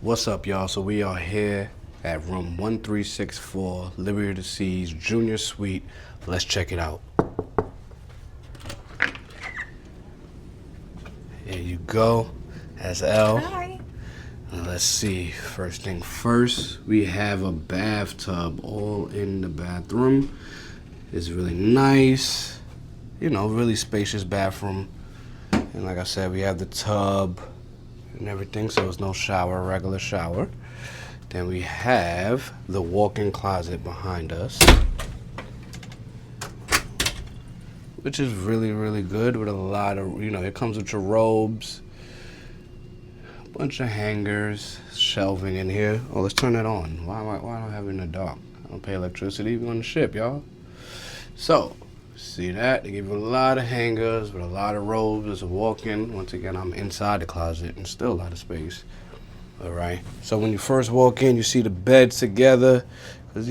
What's up, y'all? So we are here at room 1364, Liberty of the Seas, Junior Suite. Let's check it out. Here you go. That's L. Hi. Let's see. First thing first, we have a bathtub all in the bathroom. It's really nice. You know, really spacious bathroom. And like I said, we have the tub and everything, so it's no shower, regular shower. Then we have the walk-in closet behind us, which is really good with a lot of, it comes with your robes, a bunch of hangers, shelving in here. Oh, let's turn that on. Why don't I have it in the dark? I don't pay electricity. We're on the ship, y'all. So, see that? They give you a lot of hangers with a lot of robes. There's a walk-in. Once again, I'm inside the closet and still a lot of space. All right. So when you first walk in, you see the beds together. Because,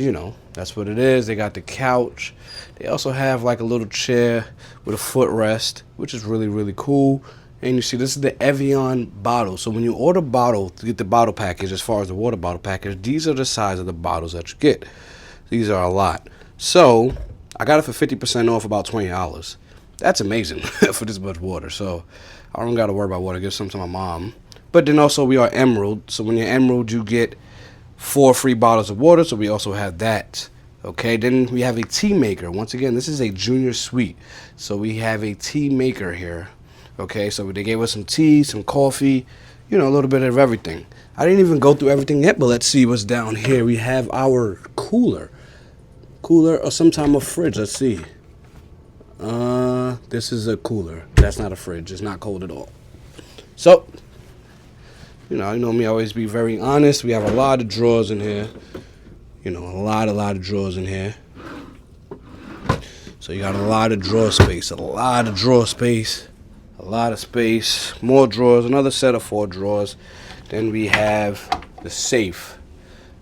that's what it is. They got the couch. They also have like a little chair with a footrest, which is really cool. And you see, this is the Evian bottle. So when you order bottle, to get the bottle package, as far as the water bottle package, these are the size of the bottles that you get. These are a lot. So I got it for 50% off, about $20. That's amazing for this much water. So I don't got to worry about water. Give some to my mom. But then also we are Emerald. So when you're Emerald, you get 4 free bottles of water. So we also have that. Okay, then we have a tea maker. Once again, this is a junior suite. So we have a tea maker here. Okay, so they gave us some tea, some coffee, a little bit of everything. I didn't even go through everything yet, but let's see what's down here. We have our cooler or sometime a fridge. Let's see. This is a cooler. That's not a fridge. It's not cold at all. So, you know me, I always be very honest. We have a lot of drawers in here. A lot of drawers in here. So you got a lot of drawer space, a lot of space, more drawers, another set of 4 drawers. Then we have the safe.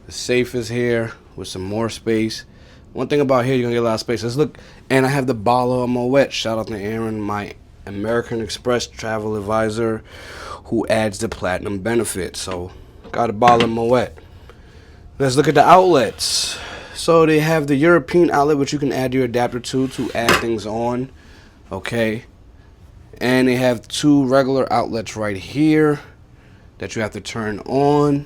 The safe is here with some more space. One thing about here, you're going to get a lot of space. Let's look. And I have the bottle of Moet. Shout out to Aaron, my American Express travel advisor, who adds the platinum benefit. So, got a bottle of Moet. Let's look at the outlets. So, they have the European outlet, which you can add your adapter to add things on. Okay. And they have 2 regular outlets right here that you have to turn on.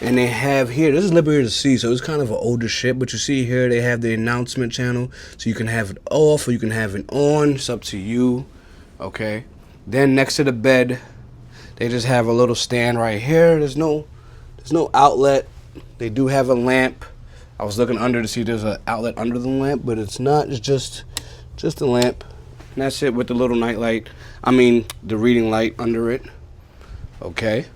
And they have here, this is Liberty of the Sea, so it's kind of an older ship. But you see here, they have the announcement channel. So you can have it off or you can have it on. It's up to you. Okay. Then next to the bed, they just have a little stand right here. There's no outlet. They do have a lamp. I was looking under to see if there's an outlet under the lamp, but it's not. It's just a lamp. And that's it with the little night light. The reading light under it. Okay.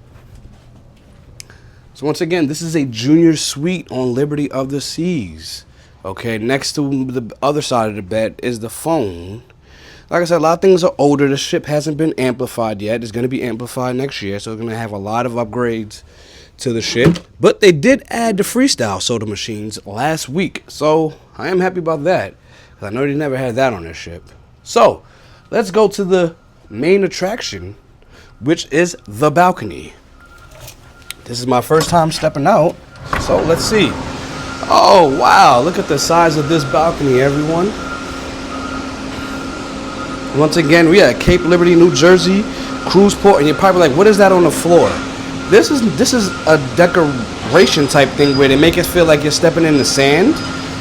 So once again, this is a junior suite on Liberty of the Seas. Okay, next to the other side of the bed is the phone. Like I said, a lot of things are older. The ship hasn't been amplified yet. It's going to be amplified next year, so we're going to have a lot of upgrades to the ship. But they did add the freestyle soda machines last week, so I am happy about that, because I know they never had that on their ship. So, let's go to the main attraction, which is the balcony. This is my first time stepping out, so let's see. Oh, wow, look at the size of this balcony, everyone. Once again, we are at Cape Liberty, New Jersey, cruise port, and you're probably like, what is that on the floor? This is a decoration type thing where they make it feel like you're stepping in the sand.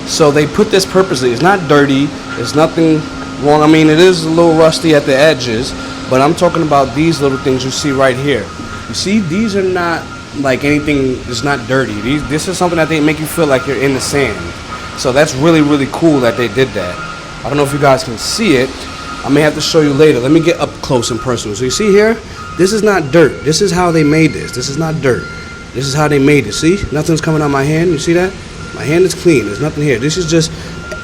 So they put this purposely. It's not dirty. There's nothing wrong. It is a little rusty at the edges, but I'm talking about these little things you see right here. You see, these are not like anything. It's not dirty. This is something that they make you feel like you're in the sand. So that's really cool that they did that. I don't know if you guys can see it. I may have to show you later. Let me get up close and personal. So you see here, this is not dirt. This is how they made this. This is not dirt. This is how they made it. See, nothing's coming out my hand. You see that? My hand is clean. There's nothing here. This is just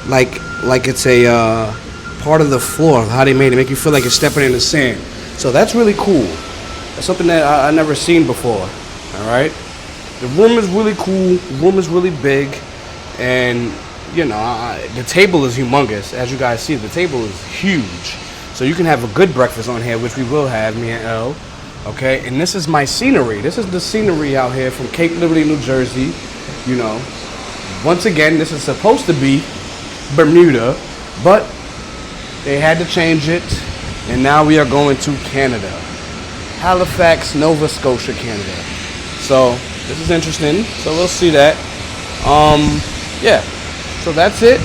like it's a part of the floor of how they made it. Make you feel like you're stepping in the sand. So that's really cool. That's something that I never seen before. All right. The room is really cool. The room is really big, and the table is humongous. As you guys see, the table is huge. So you can have a good breakfast on here, which we will have, me and Elle. Okay, and this is my scenery. This is the scenery out here from Cape Liberty, New Jersey. You know, once again, this is supposed to be Bermuda, but they had to change it, and now we are going to Canada. Halifax, Nova Scotia, Canada. So this is interesting. So we'll see that. Yeah. So that's it.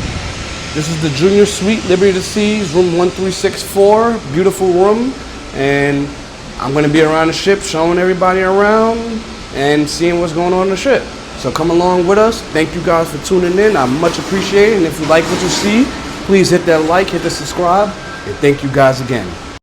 This is the Junior Suite, Liberty of the Seas, room 1364. Beautiful room, and I'm going to be around the ship, showing everybody around and seeing what's going on in the ship. So come along with us. Thank you guys for tuning in. I much appreciate it. And if you like what you see, please hit that like, hit the subscribe, and thank you guys again.